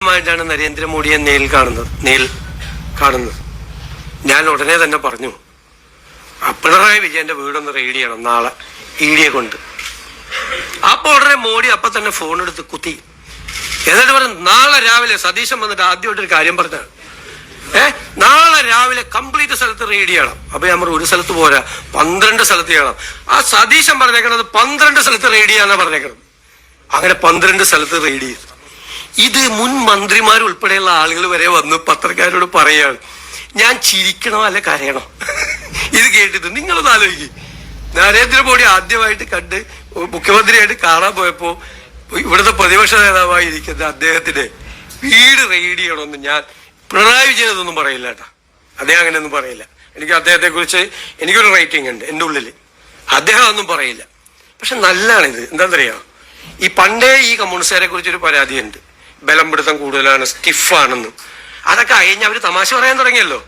ആദ്യമായിട്ടാണ് നരേന്ദ്രമോദിയെ നേരിൽ കാണുന്നത്. ഞാൻ ഉടനെ തന്നെ പറഞ്ഞു, പിണറായി വിജയന്റെ വീടൊന്ന് റെയ്ഡ് ചെയ്യണം നാളെ ED കൊണ്ട്. അപ്പൊ ഉടനെ മോഡി അപ്പൊ തന്നെ ഫോൺ എടുത്ത് കുത്തി. എന്നിട്ട് പറഞ്ഞു, നാളെ രാവിലെ സതീശൻ വന്നിട്ട് ആദ്യമായിട്ടൊരു കാര്യം പറഞ്ഞാണ്, നാളെ രാവിലെ കംപ്ലീറ്റ് സ്ഥലത്ത് റെയ്ഡ് ചെയ്യണം. അപ്പൊ ഞാൻ പറഞ്ഞു, ഒരു സ്ഥലത്ത് പോരാ, 12 സ്ഥലത്ത് ചെയ്യണം. ആ സതീശൻ പറഞ്ഞേക്കണത് 12 സ്ഥലത്ത് റെയ്ഡ് ചെയ്യാന്നാ പറഞ്ഞേക്കണത്. അങ്ങനെ 12 സ്ഥലത്ത് റെയ്ഡ് ചെയ്തു. ഇത് മുൻ മന്ത്രിമാരുൾപ്പെടെയുള്ള ആളുകൾ വരെ വന്ന് പത്രക്കാരോട് പറയാണ്. ഞാൻ ചിരിക്കണോ അല്ലെ കരയണോ? ഇത് കേട്ടിട്ട് നിങ്ങളൊന്ന് ആലോചിക്കും. നരേന്ദ്രമോദി ആദ്യമായിട്ട് കണ്ട് മുഖ്യമന്ത്രിയായിട്ട് കാണാൻ പോയപ്പോ ഇവിടുത്തെ പ്രതിപക്ഷ നേതാവായിരിക്കുന്ന അദ്ദേഹത്തിന്റെ വീട് റെയ്ഡ് ചെയ്യണമെന്ന് ഞാൻ പിണറായി വിജയൻ ഇതൊന്നും പറയില്ല കേട്ടോ. അദ്ദേഹം അങ്ങനെയൊന്നും പറയില്ല. എനിക്ക് അദ്ദേഹത്തെ കുറിച്ച് എനിക്കൊരു റേറ്റിംഗ് ഉണ്ട് എൻ്റെ ഉള്ളിൽ. അദ്ദേഹം ഒന്നും പറയില്ല. പക്ഷെ നല്ലതാണിത്. എന്താണെന്നറിയാം, ഈ പണ്ടേ ഈ കമ്മ്യൂണിസ്റ്റുകാരെ കുറിച്ചൊരു പരാതിയുണ്ട്, ബലം പിടുത്തം കൂടുതലാണ്, സ്റ്റിഫാണെന്നും. അതൊക്കെ കഴിഞ്ഞ് അവർ തമാശ പറയാൻ തുടങ്ങിയല്ലോ.